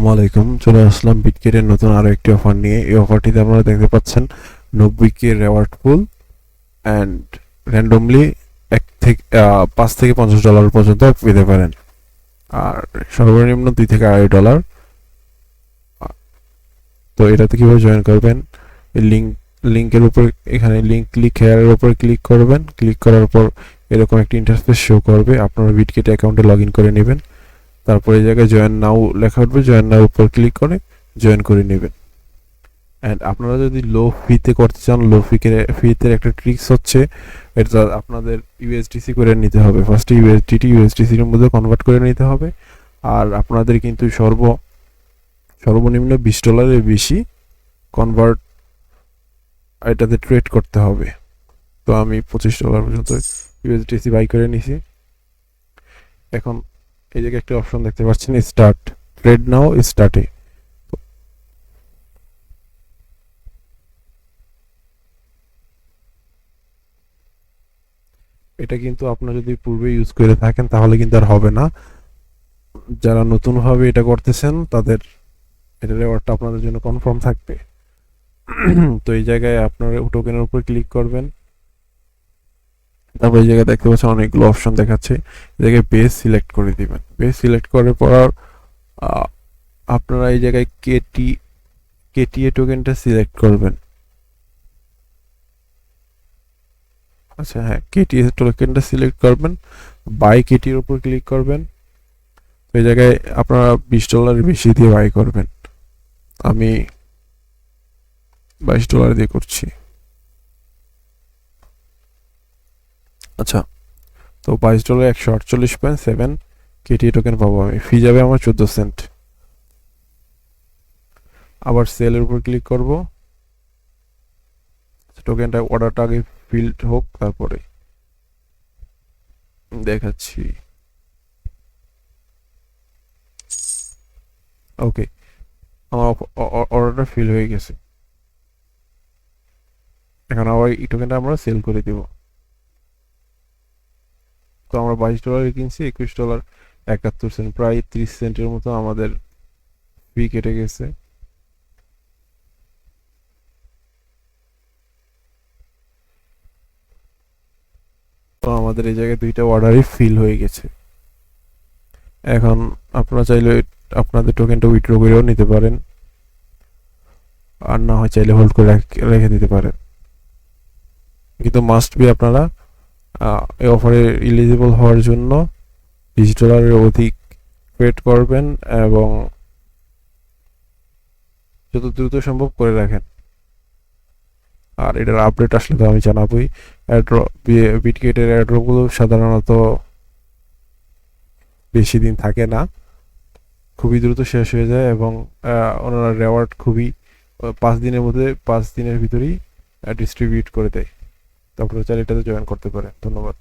আসসালামু আলাইকুম। চলে আসলাম বিটকেটের নতুন আরো একটি অফার নিয়ে। এই অফারটিতে আপনারা দেখতে পাচ্ছেন 90 কে রেওয়ার্ড পুল অ্যান্ড র্যান্ডমলি 5 থেকে $50 পর্যন্ত পেতে পারেন। আর সর্বনিম্ন $2 থেকে $2.5। তো এটাতে কিভাবে জয়েন করবেন, এই লিঙ্কের উপর, এখানে লিঙ্ক ক্লিক হেয়ারের উপর ক্লিক করবেন। ক্লিক করার পর এরকম একটি ইন্টারফেস শো করবে। আপনারা বিটকেট অ্যাকাউন্টে লগ ইন করে নেবেন। তারপর এই জায়গায় জয়েন নাও লেখা উঠবে, জয়েন নাও উপর ক্লিক করে জয়েন করে নেবেন। অ্যান্ড আপনারা যদি লো ফিতে করতে চান, ফিতে একটা ট্রিক্স হচ্ছে, এটা আপনাদের ইউএসডিসি করে নিতে হবে। ফার্স্টে ইউএসডিসির মধ্যে কনভার্ট করে নিতে হবে। আর আপনাদের কিন্তু সর্বনিম্ন $20 বেশি কনভার্ট এটাতে ট্রেড করতে হবে। তো আমি $25 পর্যন্ত ইউএসডিসি বাই করে নিছি। এখন এই জায়গায় একটা অপশন দেখতে পাচ্ছেন, স্টার্ট ট্রেড নাও, স্টার্টে। এটা কিন্তু আপনারা যদি পূর্বে ইউজ করে থাকেন তাহলে কিন্তু আর হবে না। যারা নতুনভাবে এটা করতেছেন তাদের এটা রেওয়ার্ডটা আপনাদের জন্য কনফার্ম থাকবে। তো এই জায়গায় আপনারা টোকেনের উপর ক্লিক করবেন। তারপর এই জায়গায় দেখতে পাচ্ছেন অনেকগুলো অপশন দেখাচ্ছে। এই জায়গায় বেস সিলেক্ট করে দিবেন। বেস সিলেক্ট করার পর আপনারা এই জায়গায় কেটিএ টোকেনটা সিলেক্ট করবেন। আচ্ছা হ্যাঁ, কেটিএ টোকেনটা সিলেক্ট করবেন। বাই কেটির উপর ক্লিক করবেন। এই জায়গায় আপনারা $20 বেশি দিয়ে বাই করবেন। আমি $22 দিয়ে করছি। আচ্ছা, তো $22 148.7 কেটিএ টোকেন পাবো আমি। ফি যাবে আমার 14 সেন্ট। আবার সেলের উপর ক্লিক করব। টোকেনটা অর্ডারটা আগে ফিল্ড হোক, তারপরে দেখাচ্ছি। ওকে, আমার অর্ডারটা ফিল হয়ে গেছে। এখন আবার এই টোকেনটা আমরা সেল করে দিব। তো আমরা $22 কিনছি, $21.71, প্রায় 30 সেন্টের মতো আমাদের ফি কেটে গেছে। তো আমাদের এই জায়গায় 2টা অর্ডারই ফিল হয়ে গেছে। এখন আপনারা চাইলে আপনাদের টোকেনটা উইথড্র করেও নিতে পারেন, আর না হয় চাইলে হোল্ড করে রেখে দিতে পারেন। কিন্তু মাস্ট বি আপনারা এই অফারে এলিজিবল হওয়ার জন্য $20 অধিক পেড করবেন এবং যত দ্রুত সম্ভব করে রাখেন। আর এটার আপডেট আসলে তো আমি জানাবোই। বিটগেটের এয়ারড্রপগুলো সাধারণত বেশি দিন থাকে না, খুবই দ্রুত শেষ হয়ে যায় এবং ওনারা রেওয়ার্ড খুবই 5 দিনের ভিতরেই ডিস্ট্রিবিউট করে দেয়। তো আপনারা চাইলে এটাতে জয়েন করতে পারেন। ধন্যবাদ।